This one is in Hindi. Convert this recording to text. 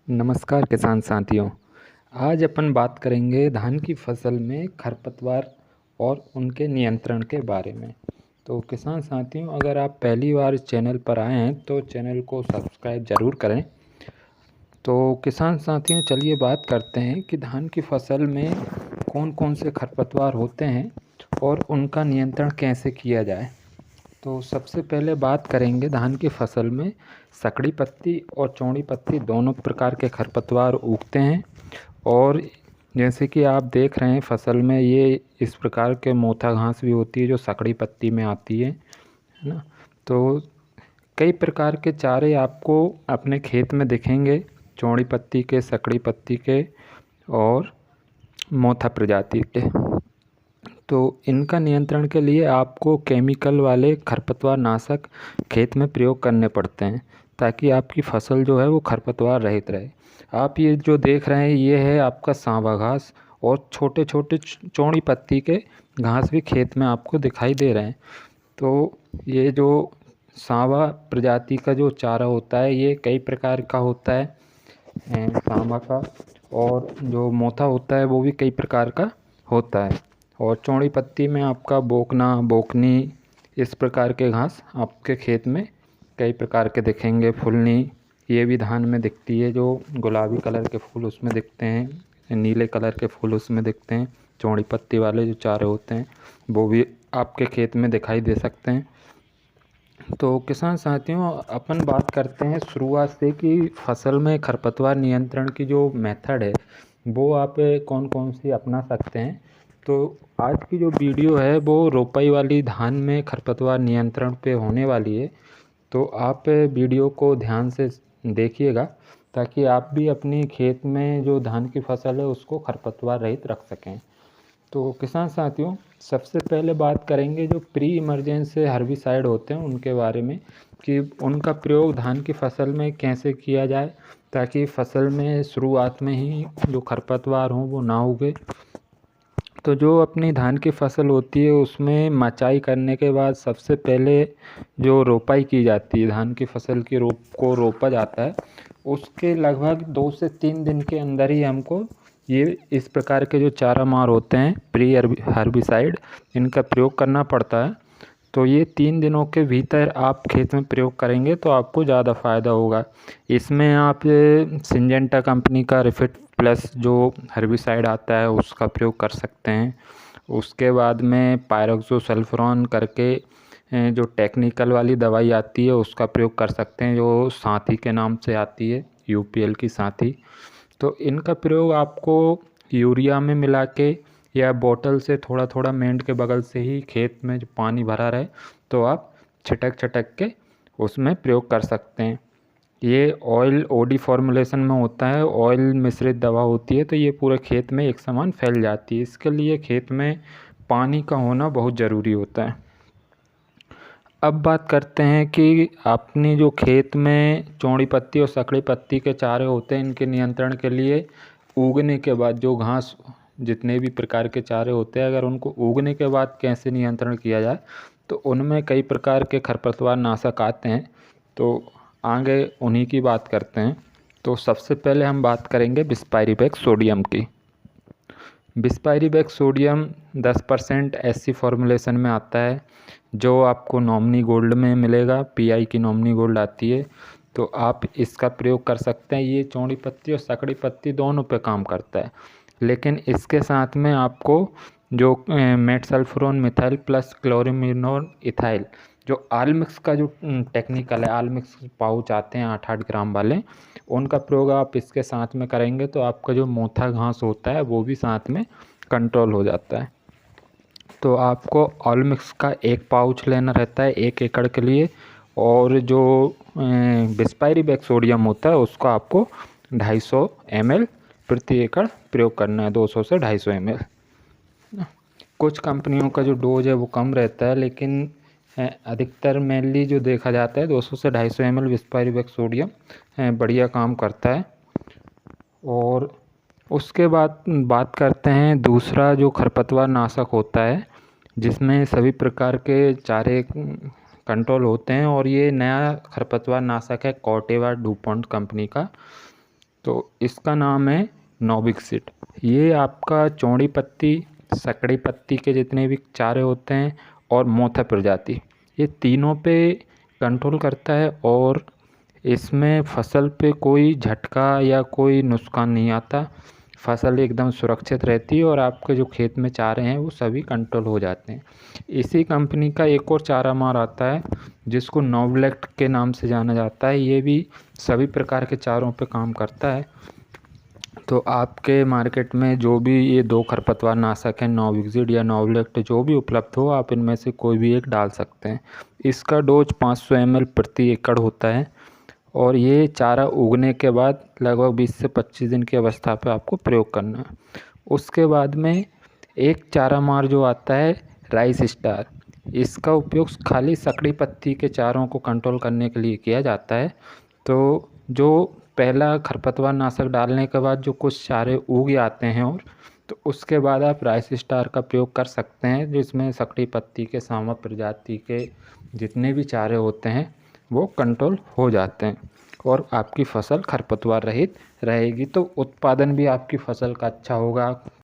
नमस्कार किसान साथियों। आज अपन बात करेंगे धान की फसल में खरपतवार और उनके नियंत्रण के बारे में। तो किसान साथियों, अगर आप पहली बार इस चैनल पर आए हैं तो चैनल को सब्सक्राइब ज़रूर करें। तो किसान साथियों, चलिए बात करते हैं कि धान की फसल में कौन कौन से खरपतवार होते हैं और उनका नियंत्रण कैसे किया जाए। तो सबसे पहले बात करेंगे धान की फसल में सकड़ी पत्ती और चौड़ी पत्ती दोनों प्रकार के खरपतवार उगते हैं। और जैसे कि आप देख रहे हैं फसल में ये इस प्रकार के मोथा घास भी होती है जो सकड़ी पत्ती में आती है ना। तो कई प्रकार के चारे आपको अपने खेत में दिखेंगे, चौड़ी पत्ती के, सकड़ी पत्ती के और मोथा प्रजाति के। तो इनका नियंत्रण के लिए आपको केमिकल वाले खरपतवार नाशक खेत में प्रयोग करने पड़ते हैं ताकि आपकी फसल जो है वो खरपतवार रहित रहे। आप ये जो देख रहे हैं ये है आपका सांवा घास, और छोटे छोटे चौड़ी पत्ती के घास भी खेत में आपको दिखाई दे रहे हैं। तो ये जो सांवा प्रजाति का जो चारा होता है ये कई प्रकार का होता है सांवा का, और जो मोथा होता है वो भी कई प्रकार का होता है। और चौड़ी पत्ती में आपका बोकना, बोकनी, इस प्रकार के घास आपके खेत में कई प्रकार के दिखेंगे। फुलनी ये भी धान में दिखती है, जो गुलाबी कलर के फूल उसमें दिखते हैं, नीले कलर के फूल उसमें दिखते हैं। चौड़ी पत्ती वाले जो चारे होते हैं वो भी आपके खेत में दिखाई दे सकते हैं। तो किसान साथियों, अपन बात करते हैं शुरुआत से कि फसल में खरपतवार नियंत्रण की जो मेथड है वो आप कौन कौन सी अपना सकते हैं। तो आज की जो वीडियो है वो रोपाई वाली धान में खरपतवार नियंत्रण पे होने वाली है। तो आप वीडियो को ध्यान से देखिएगा ताकि आप भी अपनी खेत में जो धान की फसल है उसको खरपतवार रहित रख सकें। तो किसान साथियों, सबसे पहले बात करेंगे जो प्री इमरजेंसी हर्बिसाइड होते हैं उनके बारे में, कि उनका प्रयोग धान की फसल में कैसे किया जाए ताकि फसल में शुरुआत में ही जो खरपतवार हों वो ना उगे। तो जो अपनी धान की फसल होती है उसमें मचाई करने के बाद सबसे पहले जो रोपाई की जाती है, धान की फसल की रोपा जाता है, उसके लगभग 2 से 3 दिन के अंदर ही हमको ये इस प्रकार के जो चारा मार होते हैं प्री हर्बिसाइड, इनका प्रयोग करना पड़ता है। तो ये 3 दिनों के भीतर आप खेत में प्रयोग करेंगे तो आपको ज़्यादा फ़ायदा होगा। इसमें आप सिंजेंटा कंपनी का रिफिट प्लस जो हर्बिसाइड आता है उसका प्रयोग कर सकते हैं। उसके बाद में पायरोक्सोसल्फोरान करके जो टेक्निकल वाली दवाई आती है उसका प्रयोग कर सकते हैं, जो साथी के नाम से आती है, यूपीएल की साथी। तो इनका प्रयोग आपको यूरिया में मिला के या बोतल से थोड़ा थोड़ा मेंढ के बगल से ही खेत में जो पानी भरा रहे तो आप छिटक छिटक के उसमें प्रयोग कर सकते हैं। ये ऑयल ओडी फॉर्मुलेशन में होता है, ऑयल मिश्रित दवा होती है, तो ये पूरे खेत में एक समान फैल जाती है। इसके लिए खेत में पानी का होना बहुत ज़रूरी होता है। अब बात करते हैं कि अपनी जो खेत में चौड़ी पत्ती और सकड़ी पत्ती के चारे होते हैं इनके नियंत्रण के लिए उगने के बाद जो घास, जितने भी प्रकार के चारे होते हैं, अगर उनको उगने के बाद कैसे नियंत्रण किया जाए तो उनमें कई प्रकार के खरपतवार नाशक आते हैं। तो आगे उन्हीं की बात करते हैं। तो सबसे पहले हम बात करेंगे बिस्पायरीबैक सोडियम की। बिस्पायरीबैक सोडियम 10% एससी फॉर्मुलेशन में आता है, जो आपको नॉमिनी गोल्ड में मिलेगा। पीआई की नॉमिनी गोल्ड आती है, तो आप इसका प्रयोग कर सकते हैं। ये चौड़ी पत्ती और सकड़ी पत्ती दोनों पे काम करता है, लेकिन इसके साथ में आपको जो मेटसल्फोन मिथाइल प्लस क्लोरिमिनोल इथाइल, जो आलमिक्स का जो टेक्निकल है, आलमिक्स पाउच आते हैं 8-8 ग्राम वाले, उनका प्रयोग आप इसके साथ में करेंगे तो आपका जो मोथा घास होता है वो भी साथ में कंट्रोल हो जाता है। तो आपको ऑलमिक्स का 1 पाउच लेना रहता है 1 एकड़ के लिए, और जो बिस्पायरीबैक सोडियम होता है उसको आपको 250 ml प्रति एकड़ प्रयोग करना है, 200 से 250 ml। कुछ कंपनियों का जो डोज है वो कम रहता है, लेकिन अधिकतर मेनली जो देखा जाता है 200 से 250 ml बिस्पायरीबैक सोडियम बढ़िया काम करता है। और उसके बाद बात करते हैं दूसरा जो खरपतवार नाशक होता है, जिसमें सभी प्रकार के चारे कंट्रोल होते हैं, और ये नया खरपतवार नाशक है कॉर्टेवा डुपॉन्ट कंपनी का। तो इसका नाम है नोविक्सिड। ये आपका चौड़ी पत्ती, सकड़ी पत्ती के जितने भी चारे होते हैं और मोथा प्रजाति, ये तीनों पे कंट्रोल करता है और इसमें फसल पे कोई झटका या कोई नुकसान नहीं आता। फसल एकदम सुरक्षित रहती है और आपके जो खेत में चारे हैं वो सभी कंट्रोल हो जाते हैं। इसी कंपनी का एक और चारा मार आता है जिसको नोवलेक्ट के नाम से जाना जाता है। ये भी सभी प्रकार के चारों पे काम करता है। तो आपके मार्केट में जो भी ये 2 खरपतवार नाशक हैं, नोविक्सिड या नोवलेक्ट, जो भी उपलब्ध हो आप इनमें से कोई भी एक डाल सकते हैं। इसका डोज 500 ml प्रति एकड़ होता है और ये चारा उगने के बाद लगभग 20 से 25 दिन की अवस्था पे आपको प्रयोग करना है। उसके बाद में एक चारा मार जो आता है राइस स्टार, इसका उपयोग खाली सकड़ी पत्ती के चारों को कंट्रोल करने के लिए किया जाता है। तो जो पहला खरपतवार नाशक डालने के बाद जो कुछ चारे उग आते हैं और तो उसके बाद आप राइस स्टार का प्रयोग कर सकते हैं, जिसमें सकड़ी पत्ती के सांवा प्रजाति के जितने भी चारे होते हैं वो कंट्रोल हो जाते हैं और आपकी फसल खरपतवार रहित रहेगी। तो उत्पादन भी आपकी फसल का अच्छा होगा।